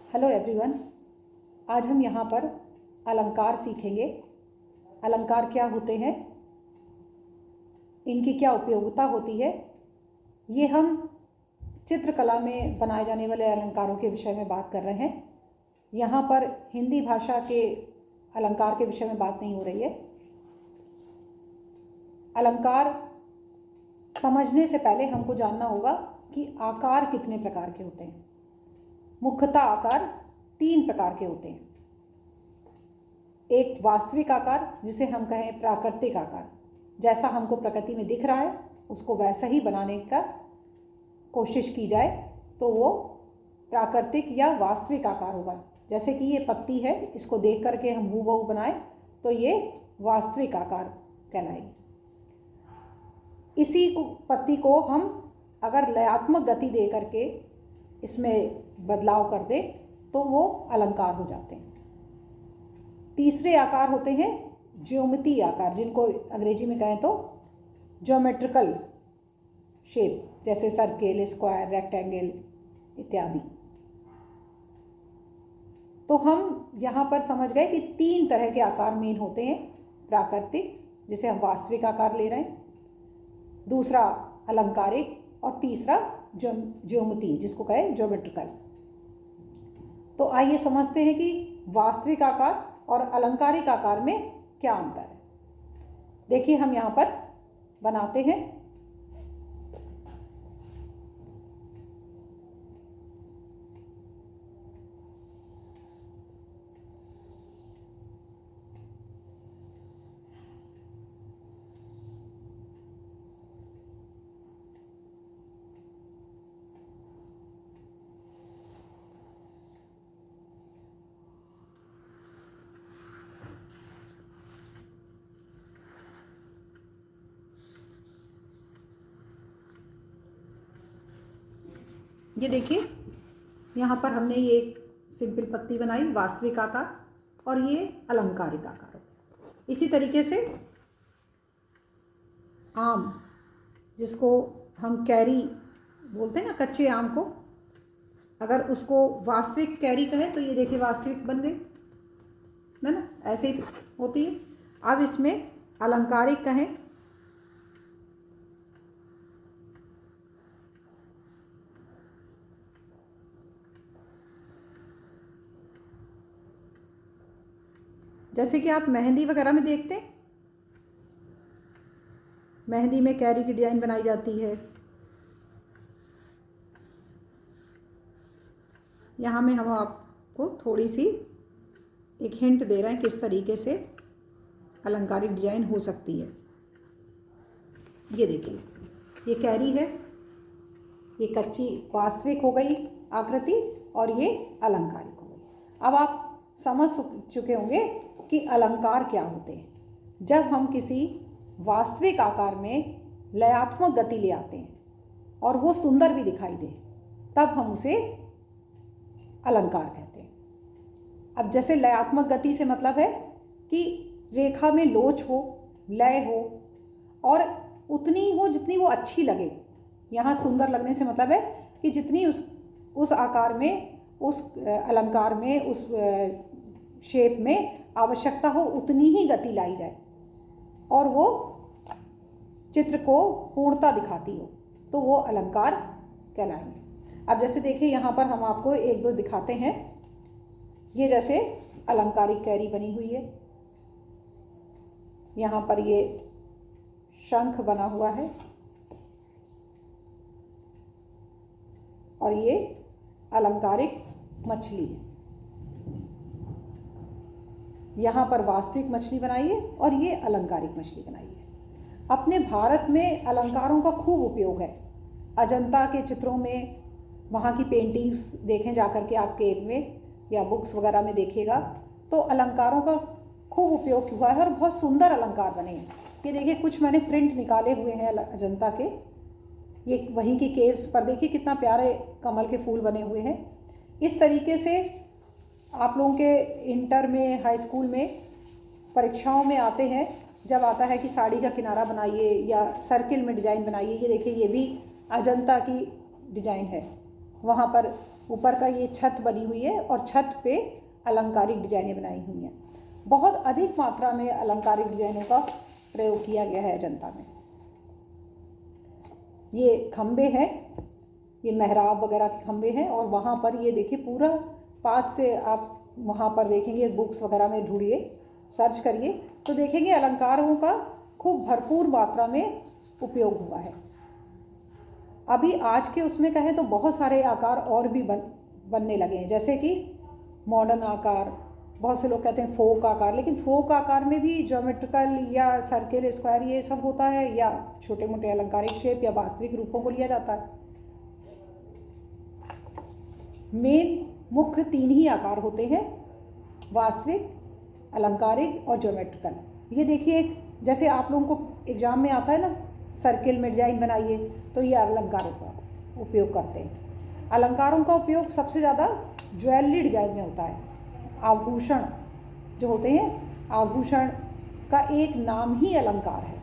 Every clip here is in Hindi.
Hello everyone. आज हम यहाँ पर अलंकार सीखेंगे। अलंकार क्या होते हैं, इनकी क्या उपयोगिता होती है, ये हम चित्रकला में बनाए जाने वाले अलंकारों के विषय में बात कर रहे हैं। यहाँ पर हिंदी भाषा के अलंकार के विषय में बात नहीं हो रही है। अलंकार समझने से पहले हमको जानना होगा कि आकार कितने प्रकार के होते हैं। मुख्यतः आकार 3 प्रकार के होते हैं। एक वास्तविक आकार, जिसे हम कहें प्राकृतिक आकार, जैसा हमको प्रकृति में दिख रहा है उसको वैसा ही बनाने का कोशिश की जाए तो वो प्राकृतिक या वास्तविक आकार होगा। जैसे कि ये पत्ती है, इसको देख करके हम हूबहू बनाए तो ये वास्तविक आकार कहलाएगी। इसी पत्ती को हम अगर लयात्मक गति दे करके इसमें बदलाव कर दे तो वो अलंकार हो जाते हैं। तीसरे आकार होते हैं ज्योमेट्री आकार, जिनको अंग्रेजी में कहें तो ज्योमेट्रिकल शेप, जैसे सर्किल, स्क्वायर, रेक्टेंगल इत्यादि। तो हम यहाँ पर समझ गए कि 3 तरह के आकार मेन होते हैं। प्राकृतिक, जिसे हम वास्तविक आकार ले रहे हैं, दूसरा अलंकारिक, और तीसरा ज्योमेट्री, जिसको कहें ज्योमेट्रिकल। तो आइए समझते हैं कि वास्तविक आकार और अलंकारिक आकार में क्या अंतर है। देखिए हम यहाँ पर बनाते हैं। ये देखिए यहाँ पर हमने ये एक सिंपल पत्ती बनाई, वास्तविक आकार, और ये अलंकारिक आकार। इसी तरीके से आम, जिसको हम कैरी बोलते हैं ना, कच्चे आम को, अगर उसको वास्तविक कैरी कहें तो ये देखिए वास्तविक बन गई ना, ऐसे ही होती है। अब इसमें अलंकारिक कहें जैसे कि आप मेहंदी वगैरह में देखते हैं, मेहंदी में कैरी की डिजाइन बनाई जाती है। यहाँ में हम आपको थोड़ी सी एक हिंट दे रहे हैं किस तरीके से अलंकारिक डिजाइन हो सकती है। ये देखिए, ये कैरी है, ये कच्ची वास्तविक हो गई आकृति, और ये अलंकारिक हो गई। अब आप समझ चुके होंगे कि अलंकार क्या होते हैं। जब हम किसी वास्तविक आकार में लयात्मक गति ले आते हैं और वो सुंदर भी दिखाई दे, तब हम उसे अलंकार कहते हैं। अब जैसे लयात्मक गति से मतलब है कि रेखा में लोच हो, लय हो, और उतनी हो जितनी वो अच्छी लगे। यहाँ सुंदर लगने से मतलब है कि जितनी उस आकार में, उस अलंकार में, उस शेप में आवश्यकता हो उतनी ही गति लाई जाए और वो चित्र को पूर्णता दिखाती हो, तो वो अलंकार कहलाएंगे। अब जैसे देखिए यहाँ पर हम आपको 1-2 दिखाते हैं। ये जैसे अलंकारिक कैरी बनी हुई है, यहाँ पर ये शंख बना हुआ है, और ये अलंकारिक मछली है। यहाँ पर वास्तविक मछली बनाई है और ये अलंकारिक मछली बनाई है। अपने भारत में अलंकारों का खूब उपयोग है। अजंता के चित्रों में, वहाँ की पेंटिंग्स देखें जाकर के आप केव में या बुक्स वगैरह में देखिएगा, तो अलंकारों का खूब उपयोग हुआ है और बहुत सुंदर अलंकार बने हैं। ये देखिए कुछ मैंने प्रिंट निकाले हुए हैं अजंता के, ये वहीं की केव्स पर देखिए कितना प्यारे कमल के फूल बने हुए हैं। इस तरीके से आप लोगों के इंटर में, हाई स्कूल में परीक्षाओं में आते हैं, जब आता है कि साड़ी का किनारा बनाइए या सर्किल में डिजाइन बनाइए। ये देखिए, ये भी अजंता की डिजाइन है। वहाँ पर ऊपर का ये छत बनी हुई है और छत पे अलंकारिक डिजाइनें बनाई हुई हैं। बहुत अधिक मात्रा में अलंकारिक डिजाइनों का प्रयोग किया गया है अजंता में। ये खंबे हैं, ये मेहराब वगैरह के खंबे हैं और वहाँ पर ये देखिए पूरा पास से आप वहाँ पर देखेंगे, बुक्स वगैरह में ढूंढिए, सर्च करिए तो देखेंगे अलंकारों का खूब भरपूर मात्रा में उपयोग हुआ है। अभी आज के उसमें कहें तो बहुत सारे आकार और भी बनने लगे हैं, जैसे कि मॉडर्न आकार, बहुत से लोग कहते हैं फोक आकार, लेकिन फोक आकार में भी ज्योमेट्रिकल या सर्किल, स्क्वायर ये सब होता है, या छोटे मोटे अलंकारिक शेप या वास्तविक रूपों को लिया जाता है। मेन मुख्य 3 ही आकार होते हैं, वास्तविक, अलंकारिक और ज्योमेट्रिकल। ये देखिए, एक जैसे आप लोगों को एग्जाम में आता है ना, सर्किल में डिजाइन बनाइए, तो ये अलंकारों का उपयोग करते हैं। अलंकारों का उपयोग सबसे ज़्यादा ज्वेलरी डिजाइन में होता है। आभूषण जो होते हैं, आभूषण का एक नाम ही अलंकार है।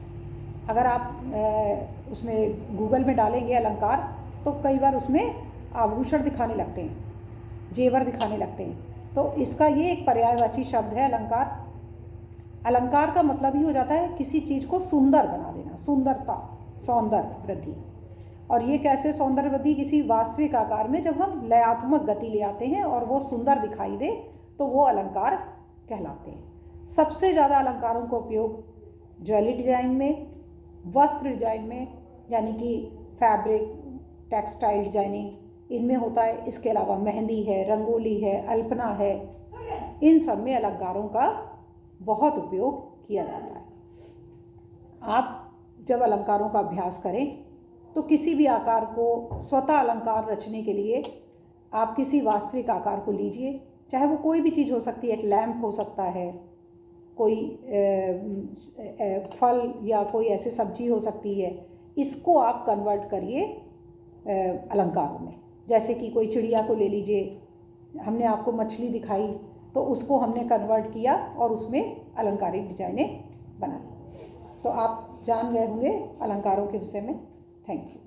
अगर आप उसमें गूगल में डालेंगे अलंकार तो कई बार उसमें आभूषण दिखाने लगते हैं, जेवर दिखाने लगते हैं, तो इसका ये एक पर्यायवाची शब्द है अलंकार। अलंकार का मतलब ही हो जाता है किसी चीज़ को सुंदर बना देना, सुंदरता, सौंदर्य वृद्धि। और ये कैसे सौंदर्य वृद्धि? किसी वास्तविक आकार में जब हम लयात्मक गति ले आते हैं और वो सुंदर दिखाई दे तो वो अलंकार कहलाते हैं। सबसे ज़्यादा अलंकारों का उपयोग ज्वेलरी डिजाइन में, वस्त्र डिजाइन में, यानी कि फैब्रिक, टेक्सटाइल डिजाइनिंग, इनमें होता है। इसके अलावा मेहंदी है, रंगोली है, अल्पना है, इन सब में अलंकारों का बहुत उपयोग किया जाता है। आप जब अलंकारों का अभ्यास करें तो किसी भी आकार को स्वतः अलंकार रचने के लिए आप किसी वास्तविक आकार को लीजिए, चाहे वो कोई भी चीज़ हो सकती है, एक लैंप हो सकता है, कोई फल या कोई ऐसी सब्जी हो सकती है, इसको आप कन्वर्ट करिए अलंकारों में। जैसे कि कोई चिड़िया को ले लीजिए, हमने आपको मछली दिखाई तो उसको हमने कन्वर्ट किया और उसमें अलंकारिक डिजाइनें बनाई। तो आप जान गए होंगे अलंकारों के विषय में। Thank you.